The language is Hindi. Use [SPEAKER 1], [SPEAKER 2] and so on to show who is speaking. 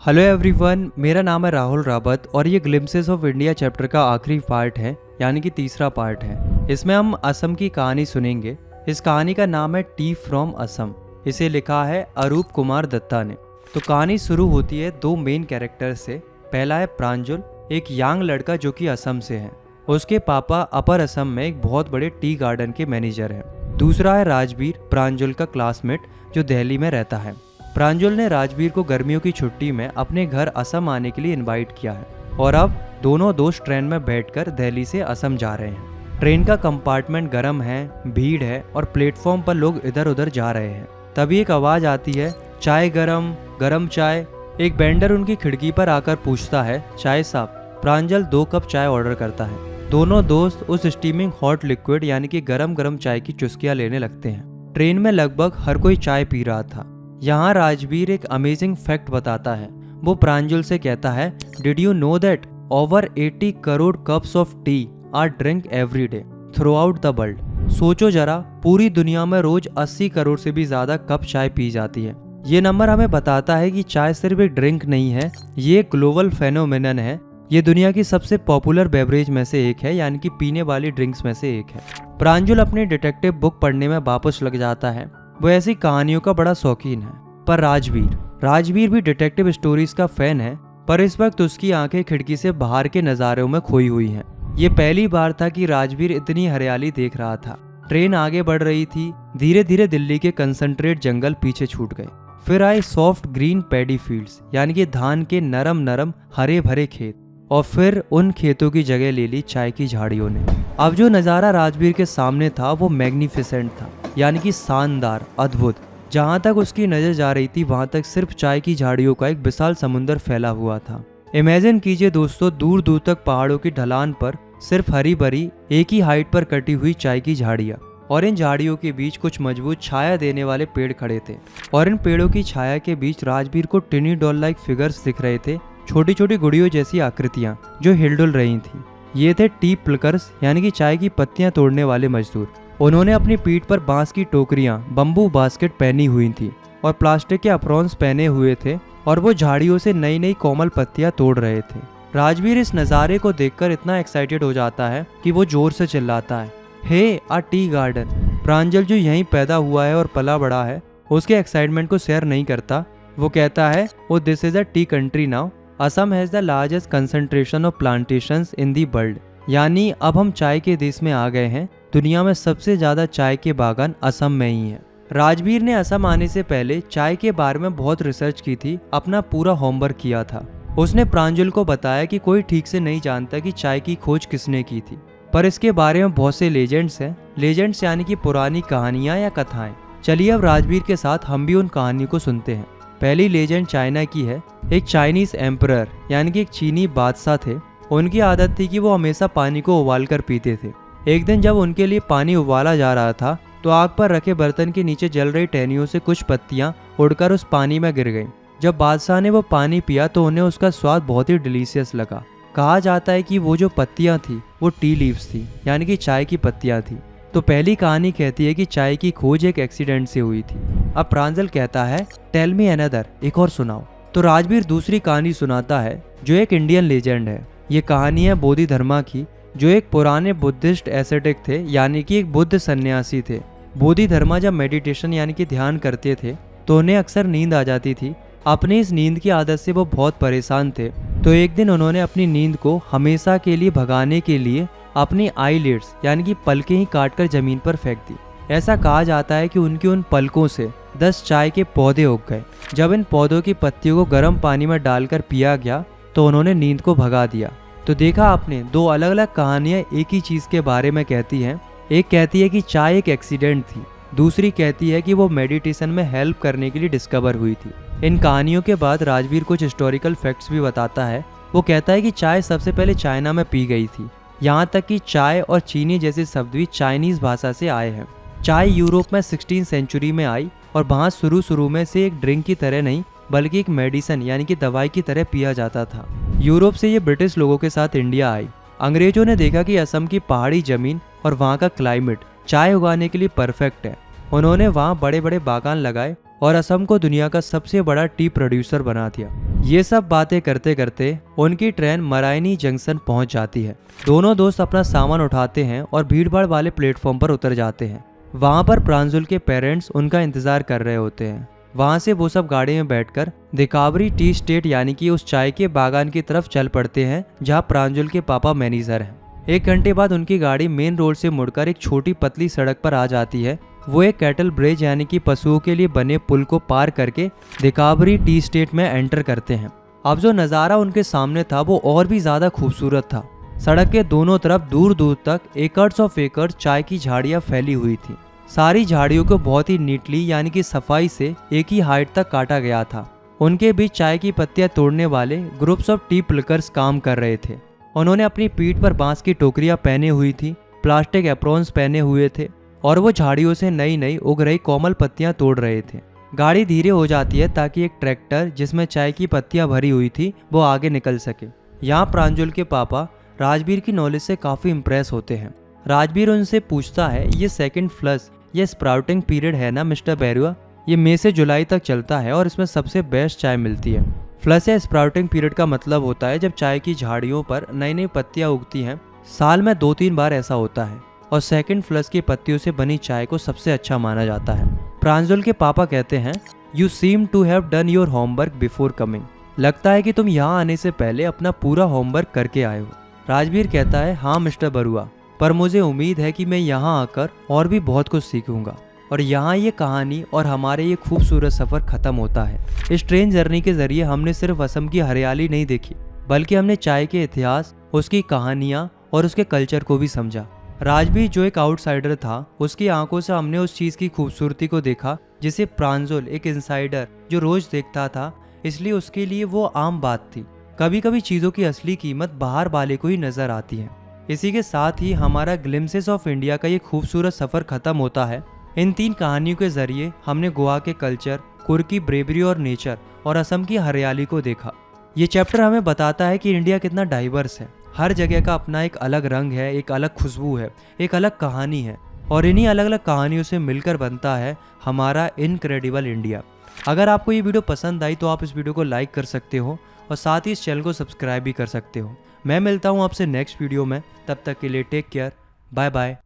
[SPEAKER 1] हेलो एवरीवन, मेरा नाम है राहुल रावत और ये ग्लिम्सेस ऑफ इंडिया चैप्टर का आखिरी पार्ट है, यानी कि तीसरा पार्ट है। इसमें हम असम की कहानी सुनेंगे। इस कहानी का नाम है टी फ्रॉम असम। इसे लिखा है अरूप कुमार दत्ता ने। तो कहानी शुरू होती है दो मेन कैरेक्टर से। पहला है प्रांजुल, एक यंग लड़का जो कि असम से है। उसके पापा अपर असम में एक बहुत बड़े टी गार्डन के मैनेजर हैं। दूसरा है राजवीर, प्रांजुल का क्लासमेट जो दिल्ली में रहता है। प्रांजुल ने राजवीर को गर्मियों की छुट्टी में अपने घर असम आने के लिए इनवाइट किया है और अब दोनों दोस्त ट्रेन में बैठकर दिल्ली से असम जा रहे हैं। ट्रेन का कंपार्टमेंट गर्म है, भीड़ है और प्लेटफॉर्म पर लोग इधर उधर जा रहे हैं। तभी एक आवाज़ आती है, चाय गरम, गरम चाय। एक वेंडर उनकी खिड़की पर आकर पूछता है, चाय साहब। प्रांजल 2 कप चाय ऑर्डर करता है। दोनों दोस्त उस स्टीमिंग हॉट लिक्विड यानी कि गरम गरम चाय की चुस्कियाँ लेने लगते हैं। ट्रेन में लगभग हर कोई चाय पी रहा था। यहाँ राजवीर एक अमेजिंग फैक्ट बताता है। वो प्रांजुल से कहता है, did you know that over 80 crore cups of T R drink every day through out the world. सोचो जरा, पूरी दुनिया में रोज 80 करोड़ से भी ज्यादा कप चाय पी जाती है। ये नंबर हमें बताता है कि चाय सिर्फ एक ड्रिंक नहीं है, ये एक ग्लोबल फेनोमेनन है। ये दुनिया की सबसे पॉपुलर बेवरेज में से एक है, यानी कि पीने वाली ड्रिंक्स में से एक है। प्रांजुल अपनी डिटेक्टिव बुक पढ़ने में वापस लग जाता है। वो ऐसी कहानियों का बड़ा शौकीन है। पर राजवीर भी डिटेक्टिव स्टोरीज का फैन है, पर इस वक्त उसकी आंखें खिड़की से बाहर के नज़ारों में खोई हुई हैं। ये पहली बार था कि राजवीर इतनी हरियाली देख रहा था। ट्रेन आगे बढ़ रही थी। धीरे धीरे दिल्ली के कंसंट्रेट जंगल पीछे छूट गए। फिर आए सॉफ्ट ग्रीन पैडी फील्ड्स, यानी कि धान के नरम नरम हरे भरे खेत। और फिर उन खेतों की जगह ले ली चाय की झाड़ियों ने। अब जो नज़ारा राजवीर के सामने था वो मैग्निफिसेंट था, यानी कि शानदार, अद्भुत। जहाँ तक उसकी नज़र जा रही थी वहाँ तक सिर्फ चाय की झाड़ियों का एक विशाल समुंदर फैला हुआ था। इमेजिन कीजिए दोस्तों, दूर दूर तक पहाड़ों की ढलान पर सिर्फ हरी भरी एक ही हाइट पर कटी हुई चाय की झाड़ियाँ, और इन झाड़ियों के बीच कुछ मजबूत छाया देने वाले पेड़ खड़े थे। और इन पेड़ों की छाया के बीच राजवीर को टिनी डॉल लाइक फिगर्स दिख रहे थे, छोटी छोटी गुड़ियों जैसी आकृतियां जो हिलडुल रही थीं। ये थे टी प्लकर्स, यानी कि चाय की पत्तियां तोड़ने वाले मजदूर। उन्होंने अपनी पीठ पर बांस की टोकरियां, बम्बू बास्केट पहनी हुई थी और प्लास्टिक के अप्रॉन्स पहने हुए थे, और वो झाड़ियों से नई नई कोमल पत्तियां तोड़ रहे थे। राजवीर इस नज़ारे को देखकर इतना एक्साइटेड हो जाता है कि वो जोर से चिल्लाता है, हे आ टी गार्डन। प्रांजल जो यहीं पैदा हुआ है और पला बड़ा है, उसके एक्साइटमेंट को शेयर नहीं करता। वो कहता है, oh this is a tea country now. Assam has the largest concentration of plantations in the world, यानी अब हम चाय के देश में आ गए हैं। दुनिया में सबसे ज़्यादा चाय के बागान असम में ही है। राजवीर ने असम आने से पहले चाय के बारे में बहुत रिसर्च की थी, अपना पूरा होमवर्क किया था। उसने प्रांजुल को बताया कि कोई ठीक से नहीं जानता कि चाय की खोज किसने की थी, पर इसके बारे में बहुत से लेजेंड्स हैं। लेजेंड्स यानी कि पुरानी कहानियाँ या कथाएँ। चलिए अब राजवीर के साथ हम भी उन कहानियों को सुनते हैं। पहली लेजेंड चाइना की है। एक चाइनीज एम्परर यानी कि एक चीनी बादशाह थे। उनकी आदत थी कि वो हमेशा पानी को उबाल कर पीते थे। एक दिन जब उनके लिए पानी उबाला जा रहा था तो आग पर रखे बर्तन के नीचे जल रही टहनियों से कुछ पत्तियां उड़कर उस पानी में गिर गईं। जब बादशाह ने वो पानी पिया तो उन्हें उसका स्वाद बहुत ही डिलीशियस लगा। कहा जाता है कि वो जो पत्तियां थी वो टी लीव्स थी, यानी कि चाय की पत्तियां थी। तो पहली कहानी कहती है कि चाय की खोज एक एक्सीडेंट से हुई थी। अब प्रांजल कहता है, टेल मी अनदर, एक और सुनाओ। तो राजवीर दूसरी कहानी सुनाता है जो एक इंडियन लेजेंड है। ये कहानी है बोधि धर्मा की, जो एक पुराने बुद्धिस्ट एसेटिक थे, यानी कि एक बुद्ध सन्यासी थे। बोधि धर्मा जब मेडिटेशन यानी कि ध्यान करते थे तो उन्हें अक्सर नींद आ जाती थी। अपनी इस नींद की आदत से वो बहुत परेशान थे। तो एक दिन उन्होंने अपनी नींद को हमेशा के लिए भगाने के लिए अपनी आईलिड्स यानी कि पलकें ही काटकर जमीन पर फेंक दी। ऐसा कहा जाता है कि उनकी उन पलकों से 10 चाय के पौधे उग गए। जब इन पौधों की पत्तियों को गर्म पानी में डालकर पिया गया तो उन्होंने नींद को भगा दिया। तो देखा आपने, दो अलग अलग कहानियां एक ही चीज के बारे में कहती हैं। एक कहती है कि चाय एक एक्सीडेंट थी, दूसरी कहती है कि वो मेडिटेशन में हेल्प करने के लिए डिस्कवर हुई थी। इन कहानियों के बाद राजवीर कुछ हिस्टोरिकल फैक्ट्स भी बताता है। वो कहता है कि चाय सबसे पहले चाइना में पी गई थी। यहाँ तक कि चाय और चीनी जैसे शब्द भी चाइनीज भाषा से आए हैं। चाय यूरोप में 16वीं सेंचुरी में आई और वहाँ शुरू में से एक ड्रिंक की तरह नहीं बल्कि एक मेडिसिन यानी कि दवाई की तरह पिया जाता था। यूरोप से ये ब्रिटिश लोगों के साथ इंडिया आई। अंग्रेजों ने देखा कि असम की पहाड़ी जमीन और वहाँ का क्लाइमेट चाय उगाने के लिए परफेक्ट है। उन्होंने वहाँ बड़े बड़े बागान लगाए और असम को दुनिया का सबसे बड़ा टी प्रोड्यूसर बना दिया। ये सब बातें करते करते उनकी ट्रेन मराइनी जंक्शन पहुंच जाती है। दोनों दोस्त अपना सामान उठाते हैं और भीड़भाड़ वाले प्लेटफॉर्म पर उतर जाते हैं। वहां पर प्रांजुल के पेरेंट्स उनका इंतजार कर रहे होते हैं। वहां से वो सब गाड़ी में बैठकर दिकावरी टी स्टेट यानी कि उस चाय के बागान की तरफ चल पड़ते हैं जहां प्रांजुल के पापा मैनेजर हैं। 1 घंटे बाद उनकी गाड़ी मेन रोड से मुड़कर एक छोटी पतली सड़क पर आ जाती है। वो एक कैटल ब्रिज यानी कि पशुओं के लिए बने पुल को पार करके दिकावरी टी स्टेट में एंटर करते हैं। अब जो नज़ारा उनके सामने था वो और भी ज़्यादा खूबसूरत था। सड़क के दोनों तरफ दूर दूर तक एकर्स ऑफ एकर्स चाय की झाड़ियाँ फैली हुई थी। सारी झाड़ियों को बहुत ही नीटली यानी कि सफाई से एक ही हाइट तक काटा गया था। उनके बीच चाय की पत्तियां तोड़ने वाले ग्रुप्स ऑफ टी प्लकर्स काम कर रहे थे। उन्होंने अपनी पीठ पर बांस की टोकरियां पहने हुई थी, प्लास्टिक एप्रॉन्स पहने हुए थे और वो झाड़ियों से नई नई उग रही कोमल पत्तियां तोड़ रहे थे। गाड़ी धीरे हो जाती है ताकि एक ट्रैक्टर जिसमें चाय की पत्तियां भरी हुई थी वो आगे निकल सके। यहाँ प्रांजुल के पापा राजबीर की नॉलेज से काफ़ी इम्प्रेस होते हैं। राजबीर उनसे पूछता है, ये सेकंड फ्लश ये स्प्राउटिंग पीरियड है ना मिस्टर बैरुआ? ये मई से जुलाई तक चलता है और इसमें सबसे बेस्ट चाय मिलती है। फ्लश या स्प्राउटिंग पीरियड का मतलब होता है जब चाय की झाड़ियों पर नई नई पत्तियां उगती हैं। साल में 2-3 बार ऐसा होता है और सेकंड फ्लश की पत्तियों से बनी चाय को सबसे अच्छा माना जाता है। प्रांजुल के पापा कहते हैं, you seem to have done your homework before coming. लगता है कि तुम यहाँ आने से पहले अपना पूरा होमवर्क करके आए हो। राजबीर कहता है, हाँ मिस्टर बरुआ, पर मुझे उम्मीद है कि मैं यहाँ आकर और भी बहुत कुछ सीखूंगा। और यहाँ ये कहानी और हमारे ये खूबसूरत सफ़र ख़त्म होता है। इस ट्रेन जर्नी के ज़रिए हमने सिर्फ असम की हरियाली नहीं देखी, बल्कि हमने चाय के इतिहास, उसकी कहानियाँ और उसके कल्चर को भी समझा। राजबीर जो एक आउटसाइडर था, उसकी आंखों से हमने उस चीज़ की खूबसूरती को देखा जिसे प्रांजुल एक इनसाइडर जो रोज़ देखता था, इसलिए उसके लिए वो आम बात थी। कभी कभी चीज़ों की असली कीमत बाहर वाले को ही नज़र आती है। इसी के साथ ही हमारा ग्लिम्सेस ऑफ इंडिया का ये खूबसूरत सफ़र ख़त्म होता है। इन 3 कहानियों के ज़रिए हमने गोवा के कल्चर, कुर की ब्रेवरी और नेचर और असम की हरियाली को देखा। ये चैप्टर हमें बताता है कि इंडिया कितना डाइवर्स है। हर जगह का अपना एक अलग रंग है, एक अलग खुशबू है, एक अलग कहानी है और इन्हीं अलग अलग कहानियों से मिलकर बनता है हमारा इनक्रेडिबल इंडिया। अगर आपको ये वीडियो पसंद आई तो आप इस वीडियो को लाइक कर सकते हो और साथ ही इस चैनल को सब्सक्राइब भी कर सकते हो। मैं मिलता हूँ आपसे नेक्स्ट वीडियो में, तब तक के लिए टेक केयर, बाय बाय।